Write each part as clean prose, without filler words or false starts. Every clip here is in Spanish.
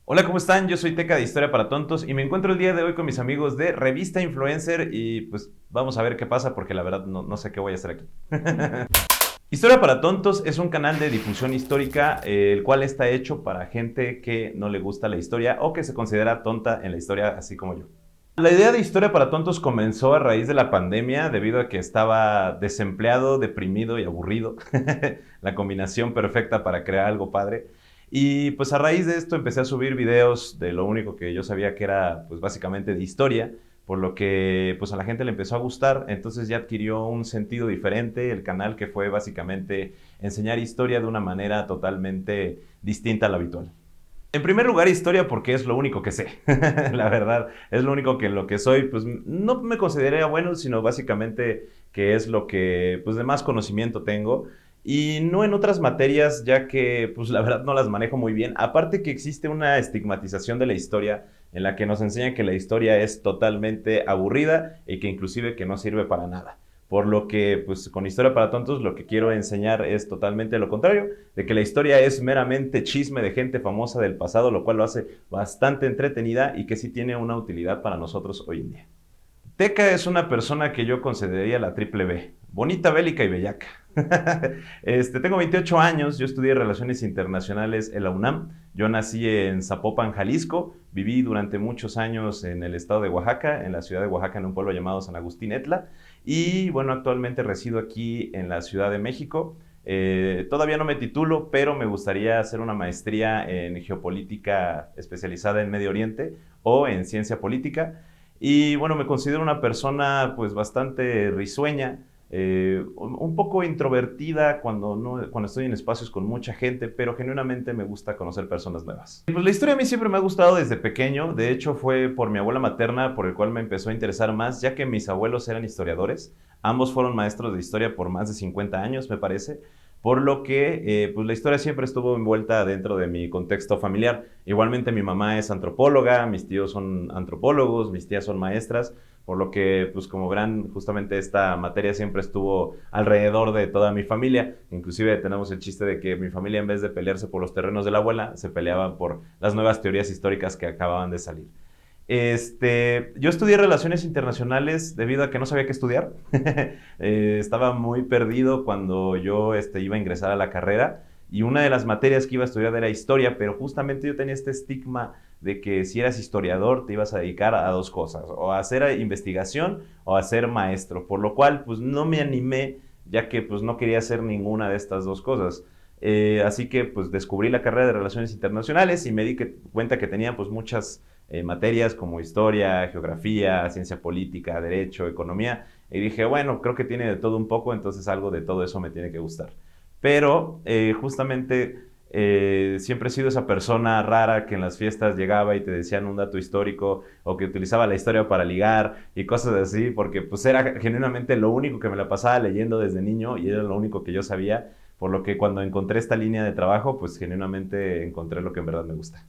Hola, ¿cómo están? Yo soy Teca de Historia para Tontos y me encuentro el día de hoy con mis amigos de Revista Influencer y pues vamos a ver qué pasa porque la verdad no sé qué voy a hacer aquí. Historia para Tontos es un canal de difusión histórica el cual está hecho para gente que no le gusta la historia o que se considera tonta en la historia así como yo. La idea de Historia para Tontos comenzó a raíz de la pandemia debido a que estaba desempleado, deprimido y aburrido. La combinación perfecta para crear algo padre. Y pues a raíz de esto empecé a subir videos de lo único que yo sabía que era pues básicamente de historia, por lo que pues a la gente le empezó a gustar, entonces ya adquirió un sentido diferente el canal que fue básicamente enseñar historia de una manera totalmente distinta a la habitual. En primer lugar, historia porque es lo único que sé. La verdad, es lo único que lo que soy, pues no me consideraría bueno, sino básicamente que es lo que pues de más conocimiento tengo y no en otras materias, ya que pues la verdad no las manejo muy bien. Aparte que existe una estigmatización de la historia en la que nos enseñan que la historia es totalmente aburrida y que inclusive que no sirve para nada. Por lo que, pues con Historia para Tontos lo que quiero enseñar es totalmente lo contrario, de que la historia es meramente chisme de gente famosa del pasado, lo cual lo hace bastante entretenida y que sí tiene una utilidad para nosotros hoy en día. Teca es una persona que yo consideraría la triple B, bonita, bélica y bellaca. Tengo 28 años, yo estudié Relaciones Internacionales en la UNAM, yo nací en Zapopan, Jalisco, viví durante muchos años en el estado de Oaxaca, en la ciudad de Oaxaca, en un pueblo llamado San Agustín Etla, y bueno, actualmente resido aquí en la Ciudad de México. Todavía no me titulo, pero me gustaría hacer una maestría en geopolítica especializada en Medio Oriente o en ciencia política. Y bueno, me considero una persona pues bastante risueña, un poco introvertida cuando estoy en espacios con mucha gente, pero genuinamente me gusta conocer personas nuevas. Pues la historia a mí siempre me ha gustado desde pequeño, de hecho fue por mi abuela materna por el cual me empezó a interesar más, ya que mis abuelos eran historiadores, ambos fueron maestros de historia por más de 50 años me parece, por lo que pues la historia siempre estuvo envuelta dentro de mi contexto familiar. Igualmente mi mamá es antropóloga, mis tíos son antropólogos, mis tías son maestras, por lo que pues como verán justamente esta materia siempre estuvo alrededor de toda mi familia. Inclusive tenemos el chiste de que mi familia en vez de pelearse por los terrenos de la abuela, se peleaban por las nuevas teorías históricas que acababan de salir. Yo estudié Relaciones Internacionales debido a que no sabía qué estudiar. Estaba muy perdido cuando yo iba a ingresar a la carrera y una de las materias que iba a estudiar era historia, pero justamente yo tenía este estigma de que si eras historiador te ibas a dedicar a dos cosas, o a hacer investigación o a ser maestro, por lo cual pues no me animé ya que pues no quería hacer ninguna de estas dos cosas. Así que pues descubrí la carrera de Relaciones Internacionales y me di cuenta que tenía pues muchas materias como historia, geografía, ciencia política, derecho, economía. Y dije, bueno, creo que tiene de todo un poco, entonces algo de todo eso me tiene que gustar. Pero justamente siempre he sido esa persona rara que en las fiestas llegaba y te decían un dato histórico o que utilizaba la historia para ligar y cosas así, porque pues era genuinamente lo único que me la pasaba leyendo desde niño y era lo único que yo sabía, por lo que cuando encontré esta línea de trabajo, pues genuinamente encontré lo que en verdad me gusta.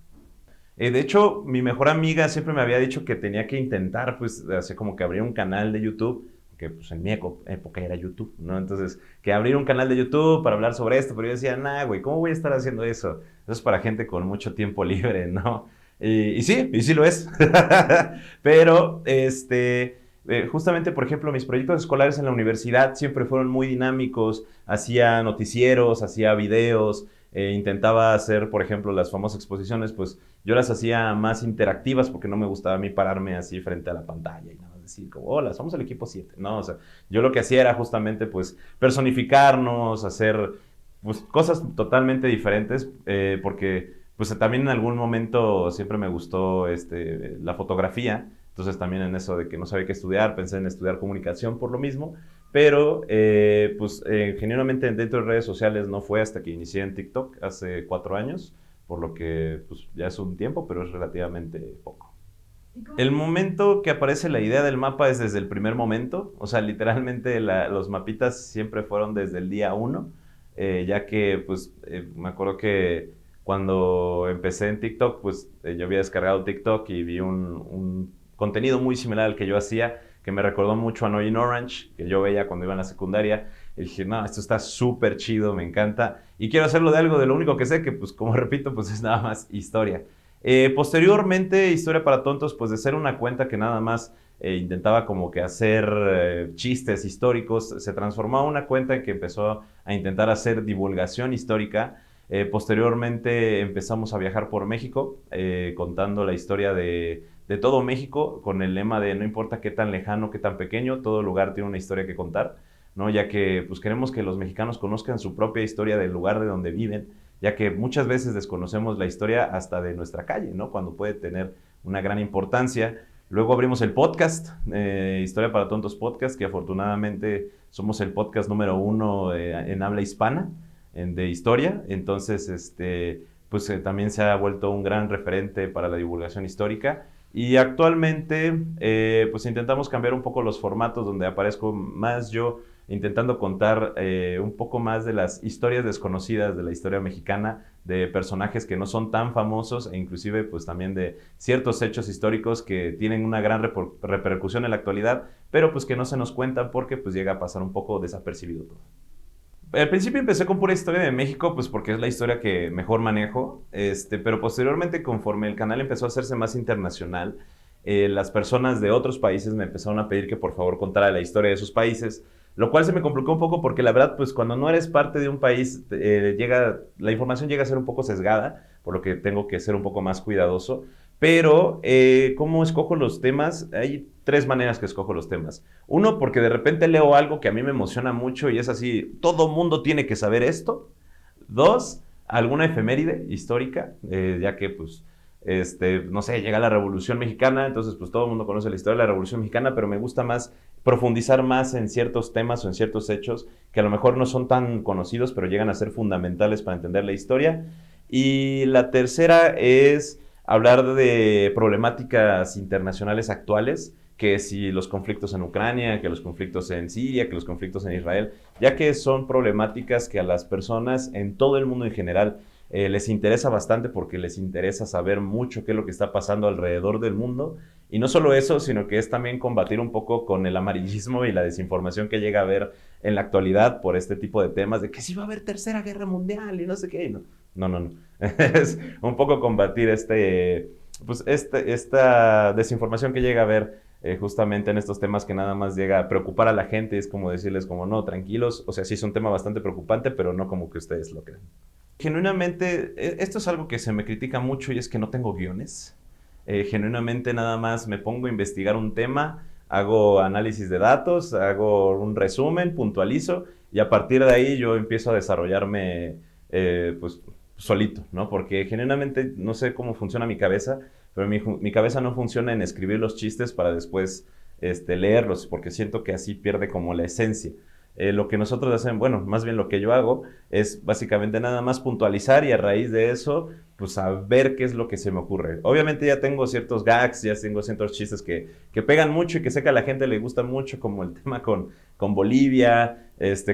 De hecho, mi mejor amiga siempre me había dicho que tenía que intentar, pues, hacer como que abrir un canal de YouTube, que pues en mi época era YouTube, ¿no? Entonces, que abrir un canal de YouTube para hablar sobre esto, pero yo decía, nah, güey, ¿cómo voy a estar haciendo eso? Eso es para gente con mucho tiempo libre, ¿no? Y sí lo es. Pero, justamente, por ejemplo, mis proyectos escolares en la universidad siempre fueron muy dinámicos, hacía noticieros, hacía videos, intentaba hacer, por ejemplo, las famosas exposiciones, pues yo las hacía más interactivas porque no me gustaba a mí pararme así frente a la pantalla y nada más decir como, hola, somos el equipo 7. No, o sea, yo lo que hacía era justamente pues personificarnos, hacer pues cosas totalmente diferentes porque pues también en algún momento siempre me gustó la fotografía, entonces también en eso de que no sabía qué estudiar, pensé en estudiar comunicación por lo mismo, pero genuinamente dentro de redes sociales no fue hasta que inicié en TikTok hace 4 años, por lo que pues, ya es un tiempo, pero es relativamente poco. El momento que aparece la idea del mapa es desde el primer momento, o sea, literalmente los mapitas siempre fueron desde el día uno, ya que pues me acuerdo que cuando empecé en TikTok, pues yo había descargado TikTok y vi un contenido muy similar al que yo hacía, que me recordó mucho a Annoying Orange, que yo veía cuando iba en la secundaria, y dije, no, esto está súper chido, me encanta, y quiero hacerlo de algo de lo único que sé, que pues como repito, pues es nada más historia. Posteriormente, Historia para Tontos, pues de ser una cuenta que nada más intentaba como que hacer chistes históricos, se transformó a una cuenta en que empezó a intentar hacer divulgación histórica. Posteriormente empezamos a viajar por México, contando la historia de todo México, con el lema de no importa qué tan lejano, qué tan pequeño, todo lugar tiene una historia que contar, ¿no? Ya que pues queremos que los mexicanos conozcan su propia historia del lugar de donde viven, ya que muchas veces desconocemos la historia hasta de nuestra calle, ¿no? Cuando puede tener una gran importancia. Luego abrimos el podcast, Historia para Tontos Podcast, que afortunadamente somos el podcast número 1 en habla hispana de historia. Entonces, pues también se ha vuelto un gran referente para la divulgación histórica. Y actualmente, pues intentamos cambiar un poco los formatos donde aparezco más yo, intentando contar un poco más de las historias desconocidas de la historia mexicana, de personajes que no son tan famosos e inclusive pues también de ciertos hechos históricos que tienen una gran repercusión en la actualidad, pero pues que no se nos cuentan porque pues llega a pasar un poco desapercibido todo. Al principio empecé con pura historia de México, pues porque es la historia que mejor manejo, pero posteriormente conforme el canal empezó a hacerse más internacional, las personas de otros países me empezaron a pedir que por favor contara la historia de sus países, lo cual se me complicó un poco porque la verdad, pues cuando no eres parte de un país, la información llega a ser un poco sesgada, por lo que tengo que ser un poco más cuidadoso. Pero, ¿cómo escojo los temas? Hay tres maneras que escojo los temas. Uno, porque de repente leo algo que a mí me emociona mucho y es así, todo mundo tiene que saber esto. Dos, alguna efeméride histórica, ya que, pues, no sé, llega la Revolución Mexicana, entonces, pues, todo el mundo conoce la historia de la Revolución Mexicana, pero me gusta más profundizar más en ciertos temas o en ciertos hechos que a lo mejor no son tan conocidos, pero llegan a ser fundamentales para entender la historia. Y la tercera es hablar de problemáticas internacionales actuales, que si los conflictos en Ucrania, que los conflictos en Siria, que los conflictos en Israel, ya que son problemáticas que a las personas en todo el mundo en general les interesa bastante porque les interesa saber mucho qué es lo que está pasando alrededor del mundo. Y no solo eso, sino que es también combatir un poco con el amarillismo y la desinformación que llega a haber en la actualidad por este tipo de temas de que si va a haber tercera guerra mundial y no sé qué. No. Es un poco combatir pues esta desinformación que llega a haber justamente en estos temas que nada más llega a preocupar a la gente. Es como decirles como, no, tranquilos, o sea, sí es un tema bastante preocupante, pero no como que ustedes lo creen. Genuinamente, esto es algo que se me critica mucho y es que no tengo guiones. Genuinamente nada más me pongo a investigar un tema, hago análisis de datos, hago un resumen, puntualizo y a partir de ahí yo empiezo a desarrollarme pues solito, ¿no? Porque genuinamente no sé cómo funciona mi cabeza, pero mi cabeza no funciona en escribir los chistes para después leerlos, porque siento que así pierde como la esencia. Lo que nosotros hacemos, bueno, más bien lo que yo hago es básicamente nada más puntualizar y a raíz de eso, pues a ver qué es lo que se me ocurre. Obviamente ya tengo ciertos gags, ya tengo ciertos chistes que pegan mucho y que sé que a la gente le gusta mucho, como el tema con Bolivia,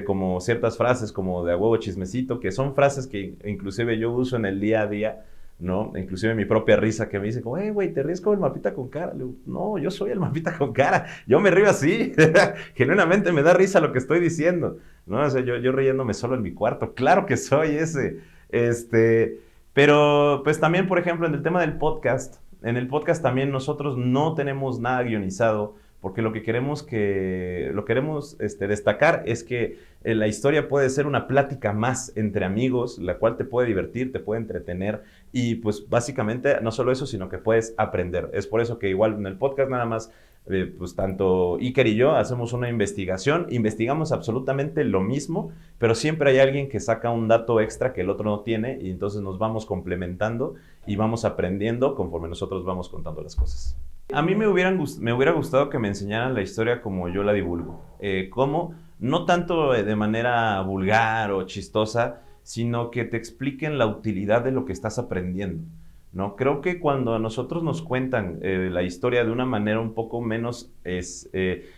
como ciertas frases como de a huevo chismecito, que son frases que inclusive yo uso en el día a día, ¿no? Inclusive mi propia risa que me dice como, güey, te ríes como el mapita con cara. Le digo, no, yo soy el mapita con cara, yo me río así, genuinamente me da risa lo que estoy diciendo, ¿no? O sea, yo riéndome solo en mi cuarto, claro que soy ese, pero pues también, por ejemplo, en el tema del podcast, en el podcast también nosotros no tenemos nada guionizado, porque lo queremos destacar es que la historia puede ser una plática más entre amigos, la cual te puede divertir, te puede entretener y pues básicamente no solo eso, sino que puedes aprender. Es por eso que igual en el podcast nada más, pues tanto Iker y yo hacemos una investigación, investigamos absolutamente lo mismo, pero siempre hay alguien que saca un dato extra que el otro no tiene y entonces nos vamos complementando y vamos aprendiendo conforme nosotros vamos contando las cosas. A mí me hubiera gustado que me enseñaran la historia como yo la divulgo. ¿Cómo? No tanto de manera vulgar o chistosa, sino que te expliquen la utilidad de lo que estás aprendiendo, ¿no? Creo que cuando a nosotros nos cuentan la historia de una manera un poco menos,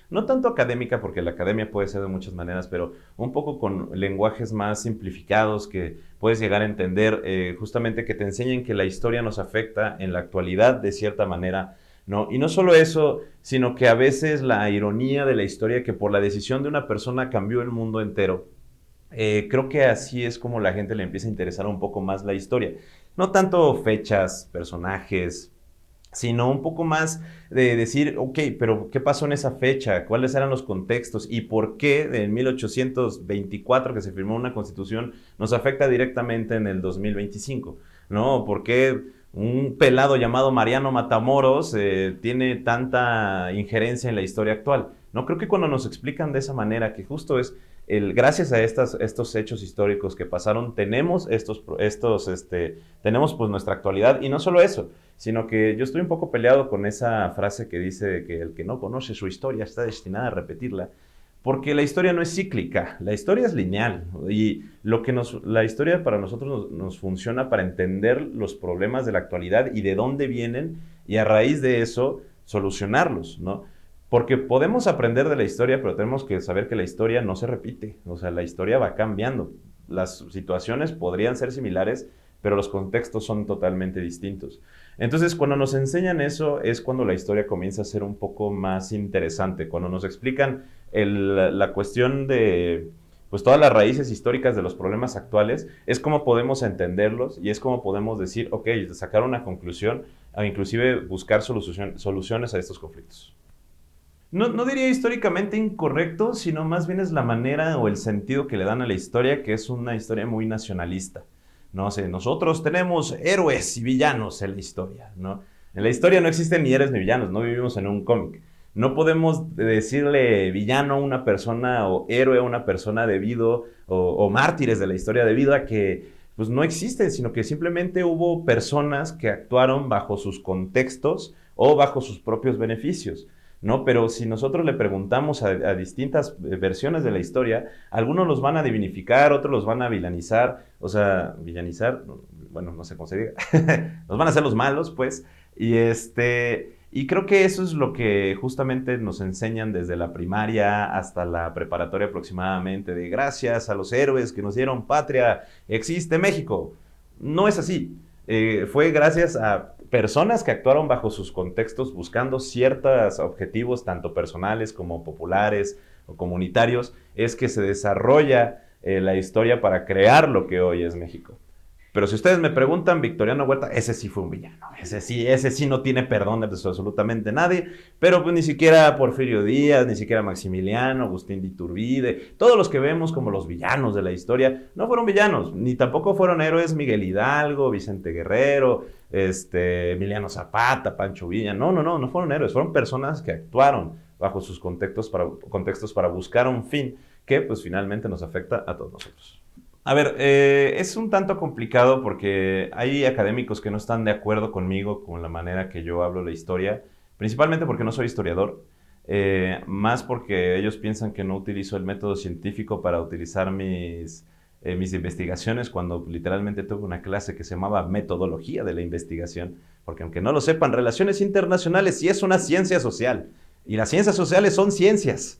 no tanto académica, porque la academia puede ser de muchas maneras, pero un poco con lenguajes más simplificados que puedes llegar a entender, justamente que te enseñen que la historia nos afecta en la actualidad de cierta manera, ¿no? Y no solo eso, sino que a veces la ironía de la historia que por la decisión de una persona cambió el mundo entero. Creo que así es como la gente le empieza a interesar un poco más la historia. No tanto fechas, personajes, sino un poco más de decir, ok, pero ¿qué pasó en esa fecha? ¿Cuáles eran los contextos? ¿Y por qué en 1824 que se firmó una constitución nos afecta directamente en el 2025? ¿No? ¿Por qué un pelado llamado Mariano Matamoros tiene tanta injerencia en la historia actual? No, creo que cuando nos explican de esa manera, que justo es gracias a estos hechos históricos que pasaron, tenemos tenemos pues nuestra actualidad, y no solo eso, sino que yo estoy un poco peleado con esa frase que dice que el que no conoce su historia está destinado a repetirla, porque la historia no es cíclica, la historia es lineal, y la historia para nosotros nos funciona para entender los problemas de la actualidad y de dónde vienen, y a raíz de eso solucionarlos, ¿no? Porque podemos aprender de la historia, pero tenemos que saber que la historia no se repite, o sea, la historia va cambiando. Las situaciones podrían ser similares, pero los contextos son totalmente distintos. Entonces, cuando nos enseñan eso, es cuando la historia comienza a ser un poco más interesante, cuando nos explican la cuestión de pues todas las raíces históricas de los problemas actuales, es como podemos entenderlos y es como podemos decir, ok, sacar una conclusión o inclusive buscar soluciones a estos conflictos. No diría históricamente incorrecto, sino más bien es la manera o el sentido que le dan a la historia, que es una historia muy nacionalista. No sé, nosotros tenemos héroes y villanos en la historia, ¿no? En la historia no existen ni héroes ni villanos, no vivimos en un cómic. No podemos decirle villano a una persona o héroe a una persona o mártires de la historia debido a que pues no existen, sino que simplemente hubo personas que actuaron bajo sus contextos o bajo sus propios beneficios. ¿No? Pero si nosotros le preguntamos a distintas versiones de la historia, algunos los van a divinificar, otros los van a vilanizar, o sea, villanizar, bueno, no sé cómo se diga, los van a hacer los malos, pues, y creo que eso es lo que justamente nos enseñan desde la primaria hasta la preparatoria aproximadamente, de gracias a los héroes que nos dieron patria, existe México. No es así. Fue gracias a personas que actuaron bajo sus contextos buscando ciertos objetivos, tanto personales como populares o comunitarios, es que se desarrolla la historia para crear lo que hoy es México. Pero si ustedes me preguntan, Victoriano Huerta, ese sí fue un villano. Ese sí no tiene perdón de absolutamente nadie. Pero pues ni siquiera Porfirio Díaz, ni siquiera Maximiliano, Agustín de Iturbide, todos los que vemos como los villanos de la historia, no fueron villanos, ni tampoco fueron héroes Miguel Hidalgo, Vicente Guerrero, Emiliano Zapata, Pancho Villa. No fueron héroes, fueron personas que actuaron bajo sus contextos para buscar un fin que pues finalmente nos afecta a todos nosotros. A ver, es un tanto complicado porque hay académicos que no están de acuerdo conmigo con la manera que yo hablo la historia, principalmente porque no soy historiador, más porque ellos piensan que no utilizo el método científico para utilizar mis investigaciones, cuando literalmente tuve una clase que se llamaba metodología de la investigación, porque aunque no lo sepan, relaciones internacionales sí es una ciencia social, y las ciencias sociales son ciencias.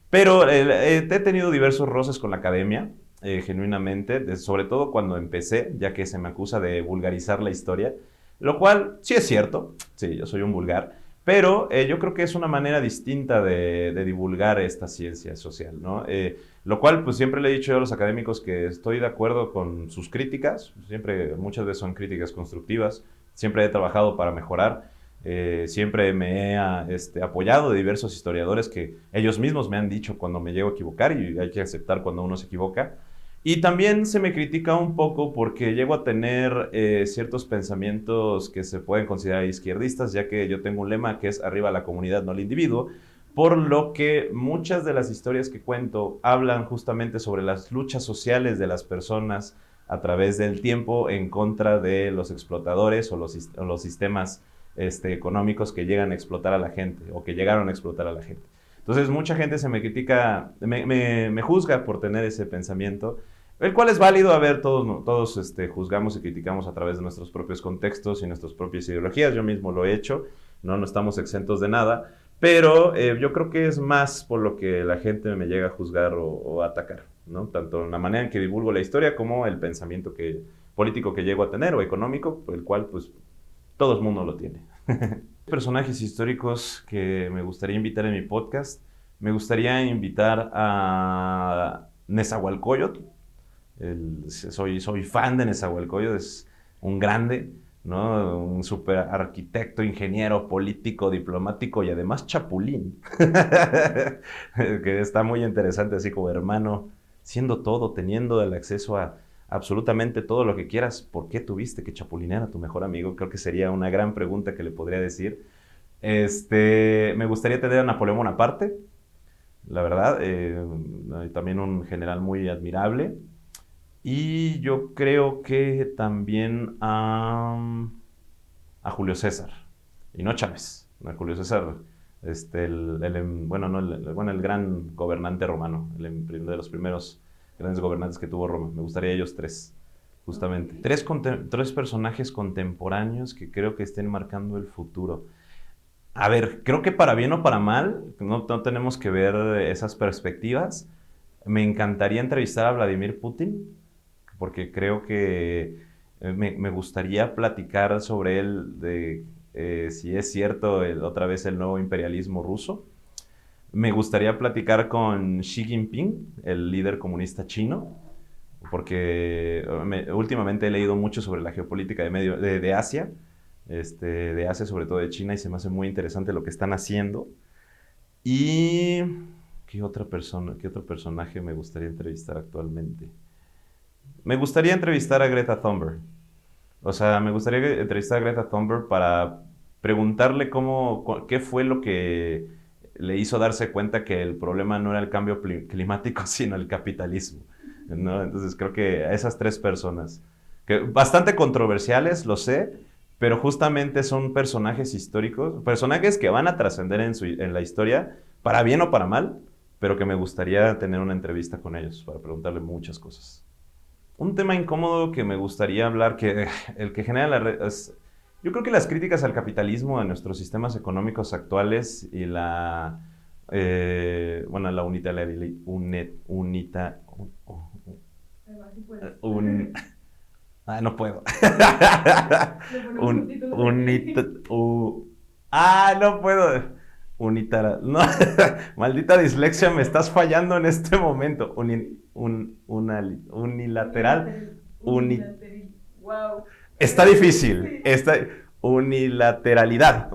Pero he tenido diversos roces con la academia, genuinamente, sobre todo cuando empecé, ya que se me acusa de vulgarizar la historia, lo cual sí es cierto, sí, yo soy un vulgar, pero yo creo que es una manera distinta de divulgar esta ciencia social, ¿no? Lo cual, pues siempre le he dicho yo a los académicos que estoy de acuerdo con sus críticas, muchas veces son críticas constructivas, siempre he trabajado para mejorar. Siempre me he apoyado de diversos historiadores que ellos mismos me han dicho cuando me llego a equivocar, y hay que aceptar cuando uno se equivoca. Y también se me critica un poco porque llego a tener ciertos pensamientos que se pueden considerar izquierdistas, ya que yo tengo un lema que es arriba la comunidad, no el individuo, por lo que muchas de las historias que cuento hablan justamente sobre las luchas sociales de las personas a través del tiempo en contra de los explotadores o los sistemas económicos que llegan a explotar a la gente o que llegaron a explotar a la gente. Entonces mucha gente se me critica, me juzga por tener ese pensamiento, el cual es válido. A ver, todos juzgamos y criticamos a través de nuestros propios contextos y nuestras propias ideologías. Yo mismo lo he hecho, no estamos exentos de nada, pero yo creo que es más por lo que la gente me llega a juzgar o a atacar, ¿no? Tanto en la manera en que divulgo la historia como el pensamiento político que llego a tener o económico, el cual pues todo el mundo lo tiene. Personajes históricos que me gustaría invitar en mi podcast. Me gustaría invitar a Nezahualcóyotl. Soy fan de Nezahualcóyotl, es un grande, ¿no? Un super arquitecto, ingeniero, político, diplomático y además chapulín. Que está muy interesante, así como hermano, siendo todo, teniendo el acceso a absolutamente todo lo que quieras, ¿por qué tuviste que chapulinear a tu mejor amigo? Creo que sería una gran pregunta que le podría decir. Me gustaría tener a Napoleón Bonaparte, la verdad, también un general muy admirable. Y yo creo que también a Julio César, y no Chávez, a Julio César, bueno, no, bueno, el gran gobernante romano, de los primeros grandes gobernantes que tuvo Roma. Me gustaría ellos tres, justamente. Tres personajes contemporáneos que creo que estén marcando el futuro. A ver, creo que para bien o para mal, no tenemos que ver esas perspectivas. Me encantaría entrevistar a Vladimir Putin, porque creo que me gustaría platicar sobre él, de si es cierto otra vez el nuevo imperialismo ruso. Me gustaría platicar con Xi Jinping, el líder comunista chino, porque últimamente he leído mucho sobre la geopolítica de Asia, de Asia, sobre todo de China, y se me hace muy interesante lo que están haciendo. ¿Y qué otra persona, qué otro personaje me gustaría entrevistar actualmente? Me gustaría entrevistar a Greta Thunberg. O sea, me gustaría entrevistar a Greta Thunberg para preguntarle qué fue lo que le hizo darse cuenta que el problema no era el cambio climático, sino el capitalismo, ¿no? Entonces creo que a esas tres personas, que bastante controversiales, lo sé, pero justamente son personajes históricos, personajes que van a trascender en la historia, para bien o para mal, pero que me gustaría tener una entrevista con ellos para preguntarle muchas cosas. Un tema incómodo que me gustaría hablar, que el que genera yo creo que las críticas al capitalismo, a nuestros sistemas económicos actuales y bueno, la un, no puedo. No puedo. No, maldita dislexia, me estás fallando en este momento. Unilateral. Uni, Wow. está difícil. Sí. Unilateralidad,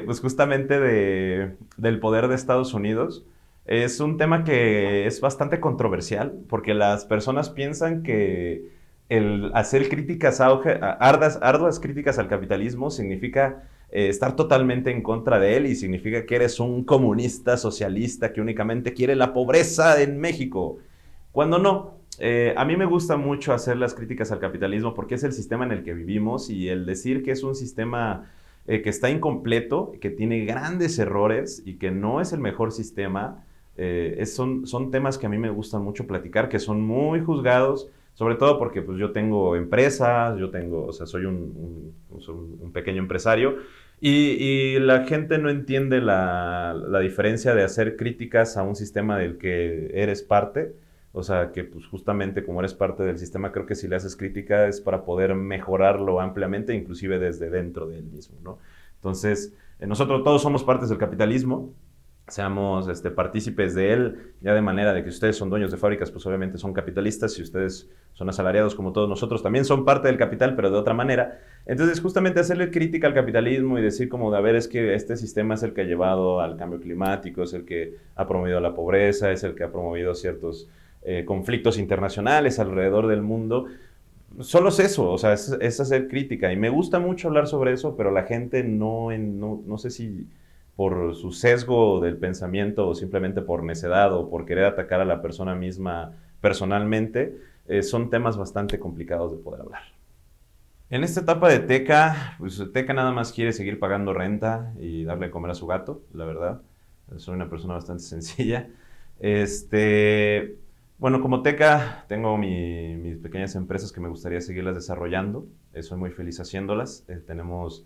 pues justamente del poder de Estados Unidos. Es un tema que es bastante controversial porque las personas piensan que el hacer arduas críticas al capitalismo significa estar totalmente en contra de él y significa que eres un comunista socialista que únicamente quiere la pobreza en México. Cuando no, a mí me gusta mucho hacer las críticas al capitalismo porque es el sistema en el que vivimos y el decir que es un sistema que está incompleto, que tiene grandes errores y que no es el mejor sistema, son temas que a mí me gustan mucho platicar, que son muy juzgados, sobre todo porque pues, yo tengo empresas, o sea, soy un pequeño empresario y la gente no entiende la diferencia de hacer críticas a un sistema del que eres parte. O sea, que pues justamente como eres parte del sistema, creo que si le haces crítica es para poder mejorarlo ampliamente, inclusive desde dentro de él mismo, ¿no? Entonces, nosotros todos somos partes del capitalismo, seamos partícipes de él, ya de manera de que ustedes son dueños de fábricas, pues obviamente son capitalistas, y ustedes son asalariados como todos nosotros, también son parte del capital, pero de otra manera. Entonces, justamente hacerle crítica al capitalismo y decir como, de, a ver, es que este sistema es el que ha llevado al cambio climático, es el que ha promovido la pobreza, es el que ha promovido ciertos conflictos internacionales alrededor del mundo. Solo es eso, o sea, es hacer crítica. Y me gusta mucho hablar sobre eso, pero la gente no sé si por su sesgo del pensamiento o simplemente por necedad o por querer atacar a la persona misma personalmente, son temas bastante complicados de poder hablar. En esta etapa de Teca, pues Teca nada más quiere seguir pagando renta y darle de comer a su gato, la verdad. Soy una persona bastante sencilla. Este, bueno, como Teca tengo mis pequeñas empresas que me gustaría seguirlas desarrollando. Soy muy feliz haciéndolas. Tenemos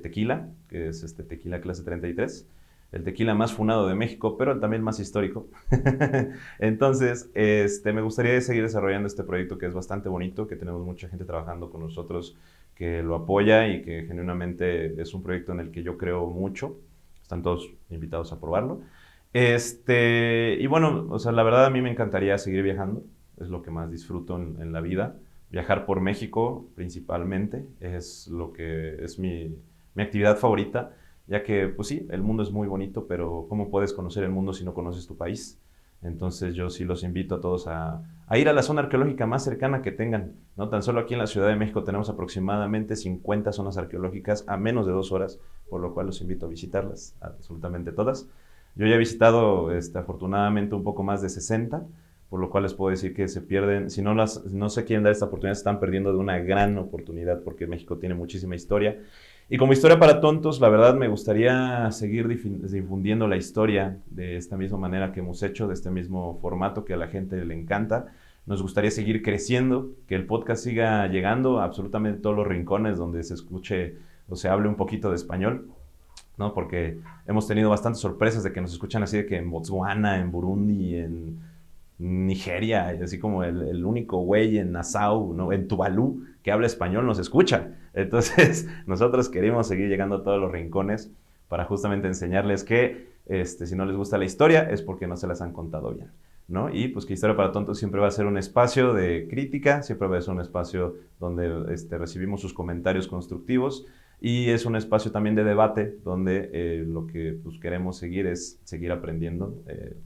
tequila, que es tequila clase 33, el tequila más funado de México, pero también más histórico. Entonces, me gustaría seguir desarrollando este proyecto que es bastante bonito, que tenemos mucha gente trabajando con nosotros que lo apoya y que genuinamente es un proyecto en el que yo creo mucho. Están todos invitados a probarlo. Y bueno, o sea, la verdad a mí me encantaría seguir viajando. es lo que más disfruto en la vida. Viajar por México principalmente es lo que es mi actividad favorita, ya que, pues sí, el mundo es muy bonito, pero ¿cómo puedes conocer el mundo si no conoces tu país? Entonces yo sí los invito a todos a ir a la zona arqueológica más cercana que tengan, ¿no? Tan solo aquí en la Ciudad de México tenemos aproximadamente 50 zonas arqueológicas a menos de 2 horas, por lo cual los invito a visitarlas, absolutamente todas. Yo ya he visitado, afortunadamente, un poco más de 60, por lo cual les puedo decir que se pierden, si no se quieren dar esta oportunidad, se están perdiendo de una gran oportunidad, porque México tiene muchísima historia. Y como historia para tontos, la verdad me gustaría seguir difundiendo la historia de esta misma manera que hemos hecho, de este mismo formato que a la gente le encanta. Nos gustaría seguir creciendo, que el podcast siga llegando a absolutamente todos los rincones donde se escuche o se hable un poquito de español, ¿no? Porque hemos tenido bastantes sorpresas de que nos escuchan así de que en Botswana, en Burundi, en Nigeria, así como el único güey en Nassau, ¿no? En Tuvalu, que habla español nos escucha. Entonces, nosotros queremos seguir llegando a todos los rincones para justamente enseñarles que si no les gusta la historia es porque no se las han contado bien, ¿no? Y pues que Historia para Tontos siempre va a ser un espacio de crítica, siempre va a ser un espacio donde recibimos sus comentarios constructivos y es un espacio también de debate donde lo que pues, queremos seguir es seguir aprendiendo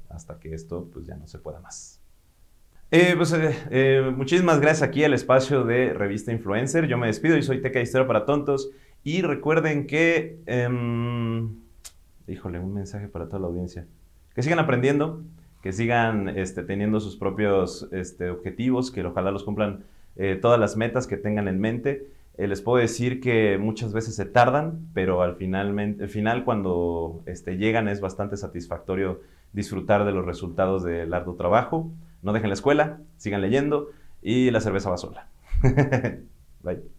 hasta que esto pues ya no se pueda más. Muchísimas gracias aquí al espacio de Revista Influencer. Yo me despido y soy Teca de Historia para Tontos. Y recuerden que... híjole, un mensaje para toda la audiencia. Que sigan aprendiendo, que sigan teniendo sus propios objetivos, que ojalá los cumplan todas las metas que tengan en mente. Les puedo decir que muchas veces se tardan, pero al final cuando llegan es bastante satisfactorio disfrutar de los resultados del arduo trabajo. No dejen la escuela, sigan leyendo y la cerveza va sola. Bye.